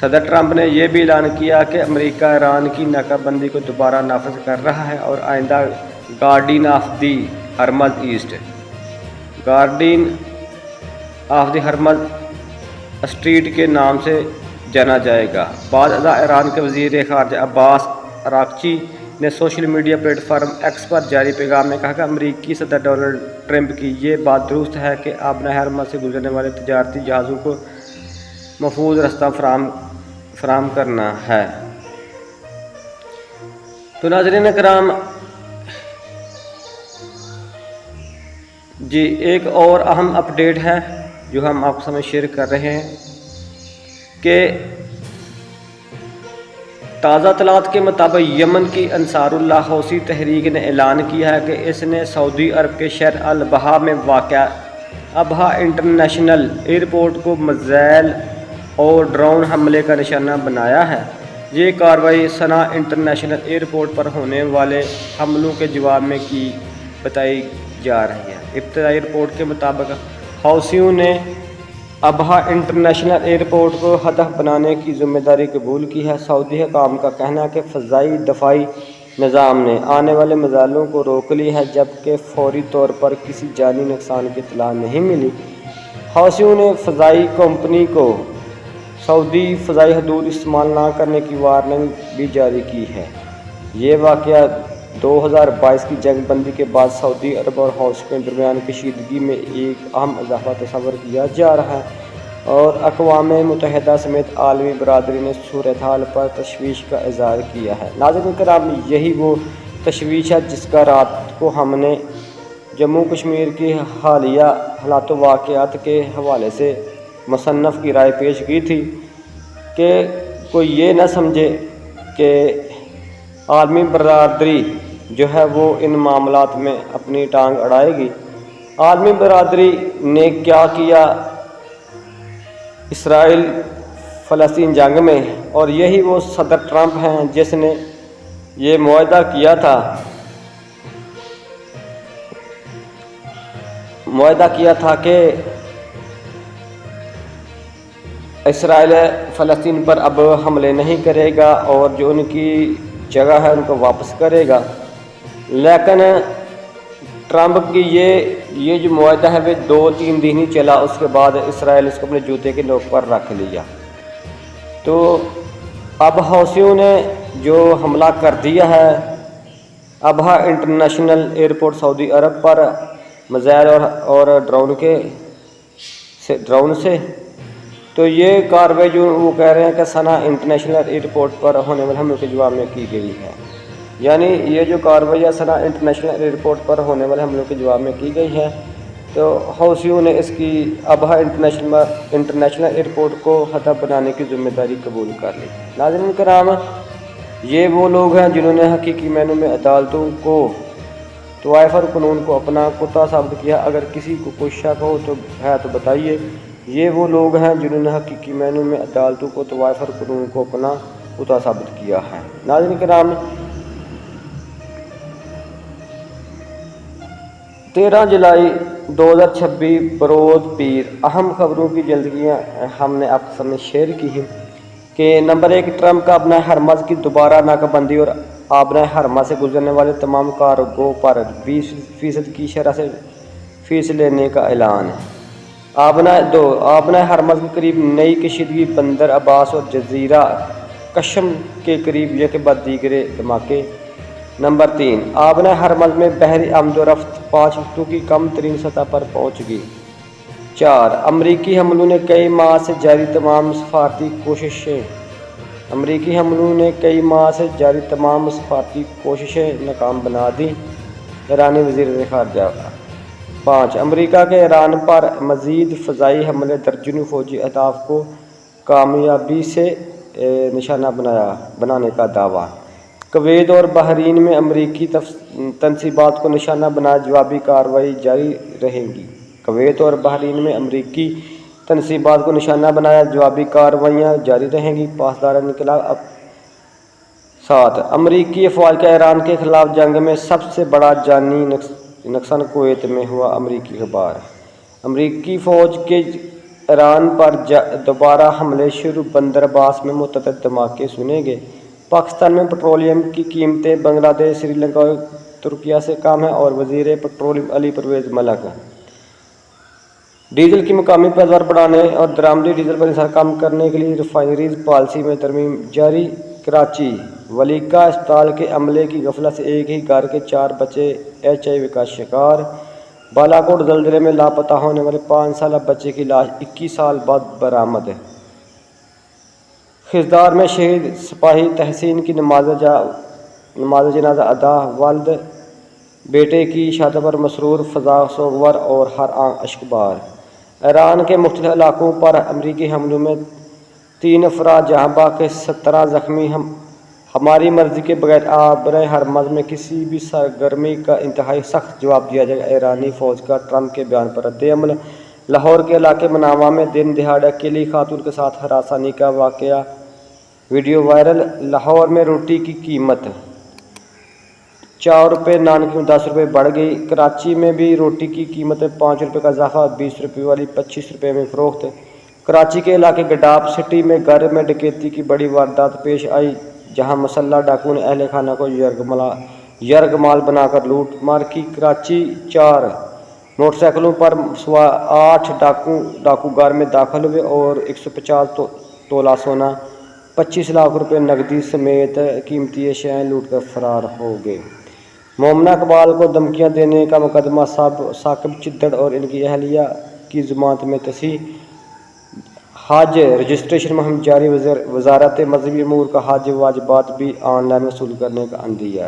صدر ٹرمپ نے یہ بھی اعلان کیا کہ امریکہ ایران کی ناکہ بندی کو دوبارہ نافذ کر رہا ہے اور آئندہ guardian of the Hormuz east guardian of the Hormuz strait کے نام سے جانا جائے گا۔ بعد ازاں ایران کے وزیر خارجہ عباس اراغچی نے social media platform X پر جاری پیغام میں کہا کہ امریکی صدر ڈونلڈ ٹرمپ کی یہ بات درست ہے کہ آبنہ ہرمز سے گزرنے والے تجارتی جہازوں کو محفوظ راستہ فراہم کرنا ہے۔ تو ناظرین کرام جی ایک اور اہم اپڈیٹ ہے جو ہم آپ کے سامنے شیئر کر رہے ہیں کہ تازہ اطلاعات کے مطابق یمن کی انصار اللہ حوثی تحریک نے اعلان کیا ہے کہ اس نے سعودی عرب کے شہر الابہا میں واقع ابہا انٹرنیشنل ایئرپورٹ کو میزائل اور ڈرون حملے کا نشانہ بنایا ہے۔ یہ کارروائی صنعا انٹرنیشنل ایئرپورٹ پر ہونے والے حملوں کے جواب میں کی بتائی جا رہی ہے۔ ابتدائی رپورٹ کے مطابق حوثیوں نے ابہا انٹرنیشنل ایئرپورٹ کو ہدف بنانے کی ذمہ داری قبول کی ہے۔ سعودی حکام کا کہنا ہے کہ فضائی دفاعی نظام نے آنے والے میزائلوں کو روک لی ہے، جبکہ فوری طور پر کسی جانی نقصان کی اطلاع نہیں ملی۔ حوثیوں نے فضائی کمپنی کو سعودی فضائی حدود استعمال نہ کرنے کی وارننگ بھی جاری کی ہے۔ یہ واقعہ 2022 کی جنگ بندی کے بعد سعودی عرب اور حوثیوں کے درمیان کشیدگی میں ایک اہم اضافہ تصور کیا جا رہا ہے اور اقوام متحدہ سمیت عالمی برادری نے صورتحال پر تشویش کا اظہار کیا ہے۔ ناظرین کرام یہی وہ تشویش ہے جس کا رات کو ہم نے جموں کشمیر کی حالیہ حالات و واقعات کے حوالے سے مصنف کی رائے پیش کی تھی کہ کوئی یہ نہ سمجھے کہ عالمی برادری جو ہے وہ ان معاملات میں اپنی ٹانگ اڑائے گی۔ عالمی برادری نے کیا کیا اسرائیل فلسطین جنگ میں، اور یہی وہ صدر ٹرمپ ہیں جس نے یہ معاہدہ کیا تھا کہ اسرائیل فلسطین پر اب حملے نہیں کرے گا اور جو ان کی جگہ ہے ان کو واپس کرے گا۔ لیکن ٹرمپ کی یہ جو معاہدہ ہے وہ 2-3 دن ہی چلا، اس کے بعد اسرائیل اس کو اپنے جوتے کے نوک پر رکھ لیا۔ تو اب حوثیوں نے جو حملہ کر دیا ہے ابہا انٹرنیشنل ایئرپورٹ سعودی عرب پر میزائل اور ڈرون سے، تو یہ کارروائی جو وہ کہہ رہے ہیں کہ صنعا انٹرنیشنل ایئرپورٹ پر ہونے والے حملوں کے جواب میں کی گئی ہے۔ یعنی یہ جو کارروائی ہے صنعا انٹرنیشنل ایئرپورٹ پر ہونے والے حملوں کے جواب میں کی گئی ہے، تو حوثیوں نے اس کی ابہا انٹرنیشنل ایئرپورٹ کو ہدف بنانے کی ذمہ داری قبول کر لی۔ ناظرین کرام یہ وہ لوگ ہیں جنہوں نے حقیقی معنوں میں عدالتوں کو طوائف اور قانون کو اپنا کتا ثابت کیا۔ اگر کسی کو کوئی شک ہو تو بتائیے۔ یہ وہ لوگ ہیں جنہوں نے حقیقی معنوں میں عدالتوں کو طوائف اور قانون کو اپنا کتا ثابت کیا ہے۔ ناظرین کرام 13 جولائی 2026 بروز پیر اہم خبروں کی جلدیاں ہم نے آپ کے سامنے شیئر کی ہیں کہ نمبر 1 ٹرمپ کا آبنہ ہرمز کی دوبارہ ناکہ بندی اور آبنہ ہرمز سے گزرنے والے تمام کارگو پر 20% کی شرح سے فیس لینے کا اعلان ہے۔ آبنہ ہرمز کے قریب نئی کشیدگی، بندر عباس اور جزیرہ کشم کے قریب یک بعد دیگرے دھماکے۔ نمبر 3 آبنہ ہرمز میں بحری آمد و رفت 5 ہفتوں کی کم ترین سطح پر پہنچ گئی۔ 4 امریکی حملوں نے کئی ماہ سے جاری تمام سفارتی کوششیں ناکام بنا دیں، ایرانی وزیر خارجہ۔ 5 امریکہ کے ایران پر مزید فضائی حملے درجنوں فوجی اہداف کو کامیابی سے نشانہ بنانے کا دعویٰ۔ کویت اور بحرین میں امریکی تنصیبات کو نشانہ بنائے جوابی کارروائی جاری رہے گی۔ کویت اور بحرین میں امریکی تنصیبات کو نشانہ بنایا جوابی کارروائیاں جاری رہیں گی، پاسدار انقلاب۔ 7 امریکی افواج کا ایران کے خلاف جنگ میں سب سے بڑا جانی نقصان کویت میں ہوا۔ امریکی اخبار امریکی فوج کے ایران پر دوبارہ حملے شروع، بندر عباس میں متعدد دھماکے سنے گئے۔ پاکستان میں پیٹرولیم کی قیمتیں بنگلہ دیش، سری لنکا اور ترکیہ سے کم ہیں، اور وزیر پیٹرولیم علی پرویز ملک۔ ڈیزل کی مقامی پیداوار بڑھانے اور درآمدی ڈیزل پر انحصار کم کرنے کے لیے ریفائنریز پالیسی میں ترمیم جاری۔ کراچی ولیکا اسپتال کے عملے کی غفلت سے ایک ہی گھر کے 4 بچے HIV کا شکار۔ بالاکوٹ زلزلے میں لاپتہ ہونے والے 5 سالہ بچے کی لاش 21 سال بعد برآمد۔ خضدار میں شہید سپاہی تحسین کی نماز جنازہ ادا، والد بیٹے کی شہادت پر مسرور، فضا سوگوار اور ہر آنکھ اشکبار۔ ایران کے مختلف علاقوں پر امریکی حملوں میں 3 افراد جہاں باقی 17 زخمی۔ ہماری مرضی کے بغیر آبرِ ہرمز میں کسی بھی سرگرمی کا انتہائی سخت جواب دیا جائے گا، ایرانی فوج کا ٹرمپ کے بیان پر رد عمل۔ لاہور کے علاقے مناوا میں دن دہاڑے اکیلی خاتون کے ساتھ ہراسانی کا واقعہ، ویڈیو وائرل۔ لاہور میں روٹی کی قیمت 4 روپے، نان کی قیمت 10 روپے بڑھ گئی۔ کراچی میں بھی روٹی کی قیمت میں 5 روپے کا اضافہ، 20 روپے والی 25 روپے میں فروخت۔ کراچی کے علاقے گڈاپ سٹی میں گھر میں ڈکیتی کی بڑی واردات پیش آئی، جہاں مسلح ڈاکوؤں نے اہل خانہ کو یرغمال بنا کر لوٹ مار کی۔ کراچی 4 موٹر سائیکلوں پر سوار 8 ڈاکو گھر میں داخل ہوئے اور 150 تولہ سونا، 25 لاکھ روپے نقدی سمیت قیمتی اشیاء لوٹ کر فرار ہو گئے۔ مومنہ اقبال کو دھمکیاں دینے کا مقدمہ، ثاقب چدھڑ اور ان کی اہلیہ کی ضمانت میں تصحیح۔ حج رجسٹریشن مہم جاری، وزارت مذہبی امور کا حج واجبات بھی آن لائن وصول کرنے کا عندیہ۔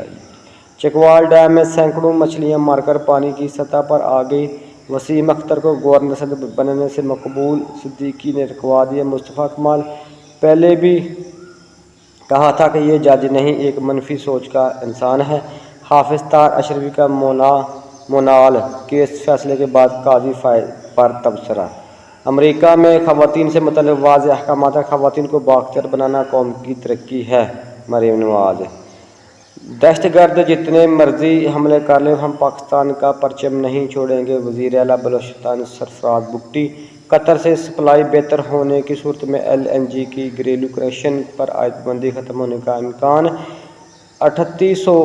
چکوال ڈیم میں سینکڑوں مچھلیاں مر کر پانی کی سطح پر آ گئی۔ وسیم اختر کو گورنر صدر بننے سے مقبول، صدیقی نے رکوا دیا۔ مصطفیٰ کمال: پہلے بھی کہا تھا کہ یہ جج نہیں، ایک منفی سوچ کا انسان ہے۔ حافظ طاہر اشرفی کا مونال کیس فیصلے کے بعد قاضی پر تبصرہ۔ امریکہ میں خواتین سے متعلق واضح احکامات ہیں، خواتین کو بااختیار بنانا قوم کی ترقی ہے۔ مریم نواز: دہشت گرد جتنے مرضی حملے کر لیں، ہم پاکستان کا پرچم نہیں چھوڑیں گے۔ وزیر اعلیٰ بلوچستان سرفراز بگٹی: قطر سے سپلائی بہتر ہونے کی صورت میں LNG کی گھریلو کنکشن پر عائد پابندی ختم ہونے کا امکان۔ 3800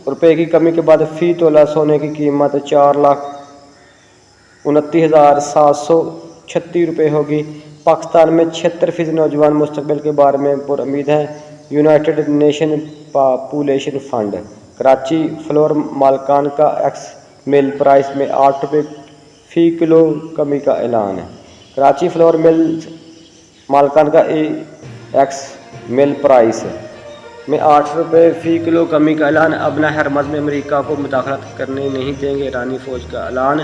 روپے کی کمی کے بعد فی تولہ سونے کی قیمت 4,29,736 روپے ہوگی۔ پاکستان میں 76% نوجوان مستقبل کے بارے میں پر امید ہیں، United Nation population fund. Karachi flour مالکان کا ایکس مل پرائس میں 8 روپے فی کلو کمی کا اعلان۔ کراچی فلور مالکان کا ایکس مل پرائس میں 8 روپے فی کلو کمی کا اعلان۔ اب نہ ہرمز میں امریکہ کو مداخلت کرنے نہیں دیں گے، ایرانی فوج کا اعلان۔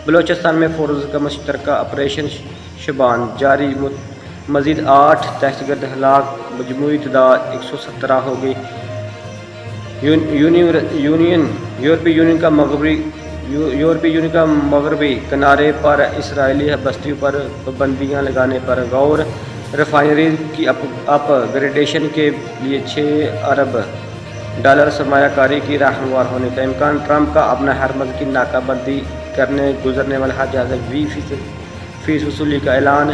بلوچستان میں فورسز کا مشترکہ آپریشن شبان جاری، مزید 8 دہشت گرد ہلاک، مجموعی تعداد 117 ہو گئی۔ یورپی یونین کا مغربی کنارے پر اسرائیلی بستیوں پر پابندیاں لگانے پر غور۔ ریفائنریز کی اپ گریڈیشن کے لیے $6 ارب سرمایہ کاری کی راہنمار ہونے کا امکان۔ ٹرمپ کا اپنا ہرمز کی ناکہ بندی کرنے گزرنے والے حج سے 20% فیس وصولی کا اعلان۔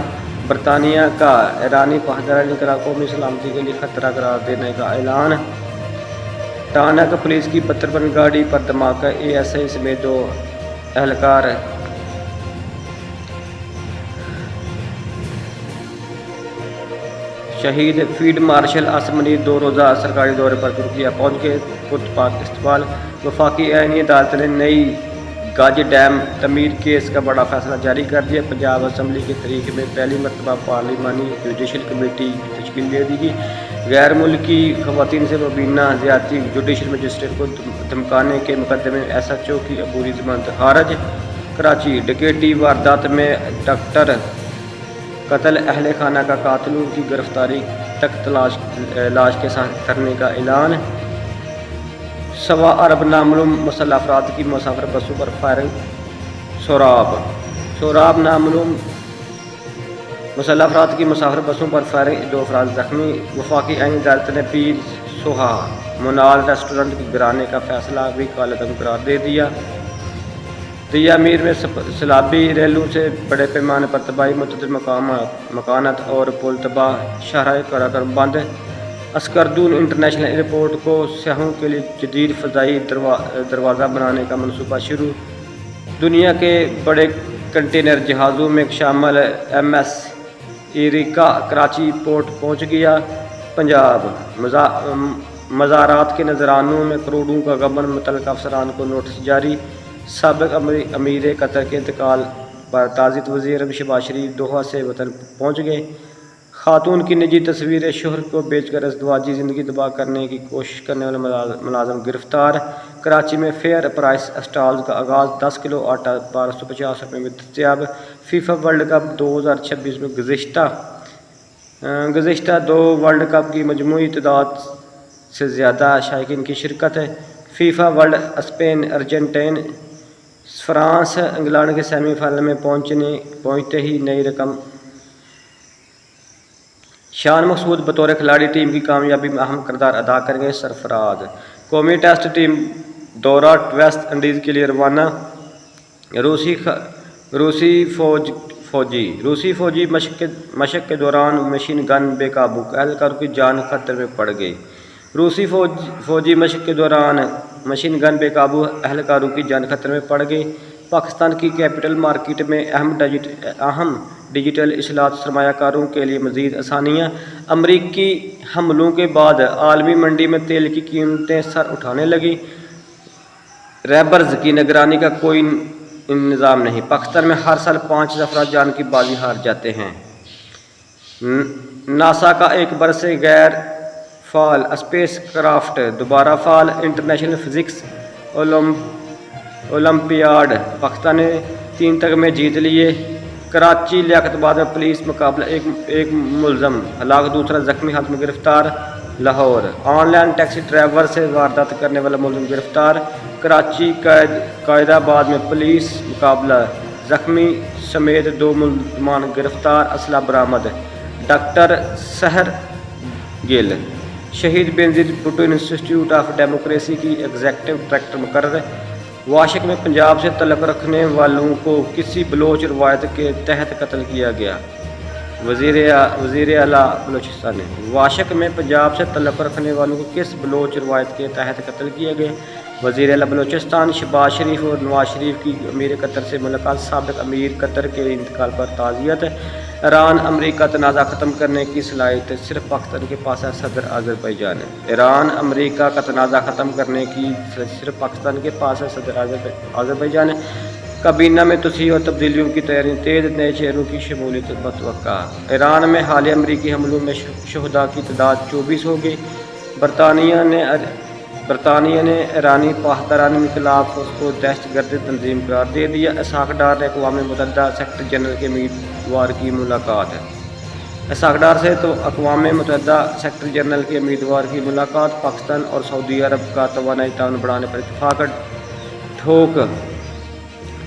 برطانیہ کا ایرانی پاسدار انقلاب قومی سلامتی کے لیے خطرہ قرار دینے کا اعلان۔ ٹانک پولیس کی 52 گاڑی پر دھماکہ، ASI سمیت 2 اہلکار شہید۔ فیلڈ مارشل اسد منیر 2 روزہ سرکاری دورے پر ترکیہ پہنچ گئے، پرتپاک استقبال۔ وفاقی آئینی عدالت نے نئی گج ڈیم تعمیر کیس کا بڑا فیصلہ جاری کر دیا۔ پنجاب اسمبلی کی تاریخ میں پہلی مرتبہ پارلیمانی جوڈیشل کمیٹی کی تشکیل دے دی گئی۔ غیر ملکی خواتین سے مبینہ زیادتی، جوڈیشل مجسٹریٹ کو دھمکانے کے مقدمے میں SHO کی عبوری ضمانت خارج۔ کراچی ڈکیتی واردات میں ڈاکٹر قتل، اہل خانہ کا قاتلوں کی گرفتاری تک لاش کے ساتھ کرنے کا اعلان۔ 1.25 ارب نامعلوم مسلح افراد کی مسافر بسوں پر فائرنگ، سوراب نامعلوم مسلح افراد کی مسافر بسوں پر فائرنگ، 2 افراد زخمی۔ وفاقی آئینی عدالت نے پیر سوہا مونال ریسٹورنٹ کی گرانے کا فیصلہ بھی کالعدم قرار دے دیا۔ دیا میر میں سیلابی ریلوں سے بڑے پیمانے پر تباہی، متعدد مکانات اور پل تباہ، شاہراہ قراقرم بند۔ اسکردون انٹرنیشنل ایئرپورٹ کو سیاحوں کے لیے جدید فضائی دروازہ بنانے کا منصوبہ شروع۔ دنیا کے بڑے کنٹینر جہازوں میں شامل MS ایریکا کراچی پورٹ پہنچ گیا۔ پنجاب مزارات کے نذرانوں میں کروڑوں کا غبن، متعلقہ افسران کو نوٹس جاری۔ سابق امیر قطر کے انتقال پر تعزیت، وزیر اعظم شہباز شریف دوحہ سے وطن پہنچ گئے۔ خاتون کی نجی تصویریں شوہر کو بیچ کر ازدواجی زندگی تباہ کرنے کی کوشش کرنے والے ملازم گرفتار۔ کراچی میں فیئر پرائس اسٹالز کا آغاز، 10 کلو آٹا 1250 روپے میں دستیاب۔ فیفا ورلڈ کپ 2026 میں گزشتہ 2 ورلڈ کپ کی مجموعی تعداد سے زیادہ شائقین کی شرکت ہے۔ FIFA world Spain, Argentina, France, England کے سیمی فائنل میں پہنچتے ہی نئی رقم۔ شان مقصود بطور کھلاڑی ٹیم کی کامیابی میں اہم کردار ادا کریں گے۔ سرفراز قومی ٹیسٹ ٹیم دورہ ویسٹ انڈیز کے لیے روانہ۔ روسی فوجی مشق کے دوران مشین گن بے قابو، اہلکاروں کی جان خطرے میں پڑ گئی۔ روسی فوجی مشق کے دوران مشین گن بے قابو، اہلکاروں کی جان خطرے میں پڑ گئی۔ پاکستان کی کیپٹل مارکیٹ میں اہم ڈیجیٹل اصلاحات، سرمایہ کاروں کے لیے مزید آسانیاں۔ امریکی حملوں کے بعد عالمی منڈی میں تیل کی قیمتیں سر اٹھانے لگیں۔ ریبرز کی نگرانی کا کوئی نظام نہیں، پاکستان میں ہر سال 5 افراد جان کی بازی ہار جاتے ہیں۔ ناسا کا 1 برس سے غیر فعال اسپیس کرافٹ دوبارہ فعال۔ انٹرنیشنل فزکس اولمپیاڈ پاکستان نے 3 تمغے جیت لیے۔ کراچی لیاقت آباد میں پولیس مقابلہ، ایک ملزم ہلاک، دوسرا زخمی حالت میں گرفتار۔ Lahore on line taxi driver سے واردات کرنے والا ملزم گرفتار۔ کراچی قائد آباد میں پولیس مقابلہ، زخمی سمیت 2 ملزمان گرفتار، اسلحہ برآمد۔ ڈاکٹر سحر گل شہید بینظیر بھٹو انسٹی ٹیوٹ آف ڈیموکریسی کی ایگزیکٹو ڈائریکٹر مقرر۔ واشک میں پنجاب سے تعلق رکھنے والوں کو کسی بلوچ روایت کے تحت قتل کیا گیا۔ وزیر اعلیٰ بلوچستان نے واشک میں پنجاب سے تعلق رکھنے والوں کو کس بلوچ روایت کے تحت قتل کیا گیا۔ وزیر اعلیٰ بلوچستان شہباز شریف اور نواز شریف کی امیر قطر سے ملاقات، سابق امیر قطر کے انتقال پر تعزیت۔ ایران امریکہ تنازع ختم کرنے کی صلاحیت صرف پاکستان کے پاس ہے، صدر آذربائیجان۔ ایران امریکہ کا تنازع ختم کرنے کی صرف پاکستان کے پاس ہے، صدر آذربائیجان۔ کابینہ میں توسیع اور تبدیلیوں کی تیاری تیز، نئے چہروں کی شمولیت متوقع۔ ایران میں حالیہ امریکی حملوں میں شہداء کی تعداد 24 ہو گئی۔ برطانیہ نے ایرانی پاسداران انقلاب کو دہشت گردی تنظیم قرار دے دیا۔ اسحاق ڈار نے اقوام متحدہ سیکرٹری جنرل کے امیدوار کی ملاقات۔ اسحاق ڈار سے تو اقوام متحدہ سیکرٹری جنرل کے امیدوار کی ملاقات۔ پاکستان اور سعودی عرب کا توانائی تعاون بڑھانے پر اتفاق۔ ڈھوک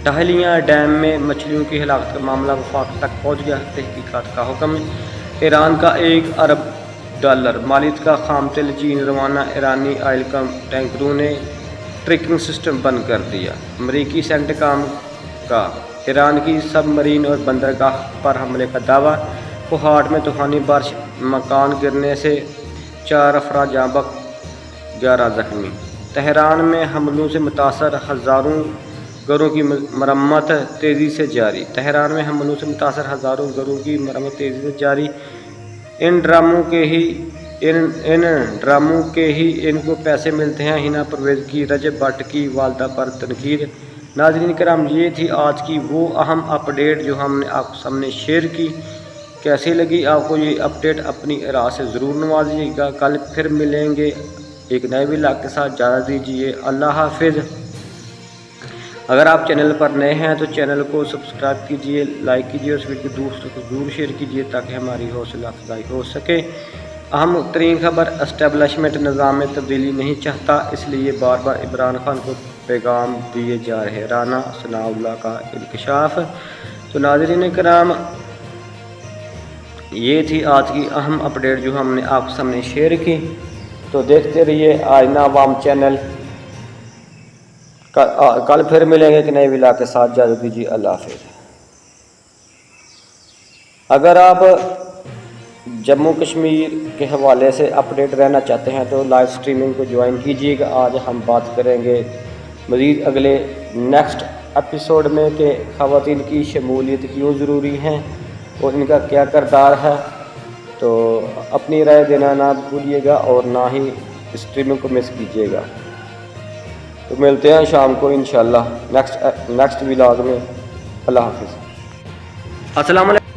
ٹہلیاں ڈیم میں مچھلیوں کی ہلاکت کا معاملہ وفاق تک پہنچ گیا، تحقیقات کا حکم۔ ایران کا $1 ارب مالیت کا خام تیل چین روانہ، ایرانی آئل ٹینکروں نے ٹریکنگ سسٹم بند کر دیا۔ امریکی سینٹ کام کا ایران کی سب مرین اور بندرگاہ پر حملے کا دعویٰ۔ کوہاٹ میں طوفانی بارش، مکان گرنے سے 4 افراد جاں بحق، 11 زخمی۔ تہران میں حملوں سے متاثر ہزاروں گھروں کی مرمت تیزی سے جاری۔ تہران میں حملوں سے متاثر ہزاروں گھروں کی مرمت تیزی سے جاری۔ ان ڈراموں کے ہی ان کو پیسے ملتے ہیں، ہنا پرویز کی رجب بٹ کی والدہ پر تنقید۔ ناظرین کرام، یہ تھی آج کی وہ اہم اپ ڈیٹ جو ہم نے آپ کے سامنے شیئر کی۔ کیسی لگی آپ کو یہ اپ ڈیٹ؟ اپنی آراء سے ضرور نوازیے گا۔ کل پھر ملیں گے ایک نئے ولاگ کے ساتھ، اجازت دیجیے، اللہ حافظ۔ اگر آپ چینل پر نئے ہیں تو چینل کو سبسکرائب کیجیے، لائک کیجیے اور اس ویڈیو کو دوستوں کو ضرور شیئر کیجیے تاکہ ہماری حوصلہ افزائی ہو سکے۔ اہم ترین خبر، اسٹیبلشمنٹ نظام میں تبدیلی نہیں چاہتا، اس لیے بار بار عمران خان کو پیغام دیے جا رہے، رانا ثناء اللہ کا انکشاف۔ تو ناظرین کرام، یہ تھی آج کی اہم اپ ڈیٹ جو ہم نے آپ کے سامنے شیئر کی۔ تو دیکھتے رہیے آئینہ عوام چینل۔ کل پھر ملیں گے کہ نئے ولاگ کے ساتھ، اجازت دیجیے، اللہ حافظ۔ اگر آپ جموں کشمیر کے حوالے سے اپڈیٹ رہنا چاہتے ہیں تو لائیو سٹریمنگ کو جوائن کیجیے گا۔ آج ہم بات کریں گے مزید اگلے نیکسٹ ایپیسوڈ میں کہ خواتین کی شمولیت کیوں ضروری ہیں اور ان کا کیا کردار ہے، تو اپنی رائے دینا نہ بھولیے گا اور نہ ہی اسٹریمنگ کو مس کیجیے گا۔ تو ملتے ہیں شام کو انشاءاللہ نیکسٹ ولاگ میں۔ اللہ حافظ۔ السلام علیکم۔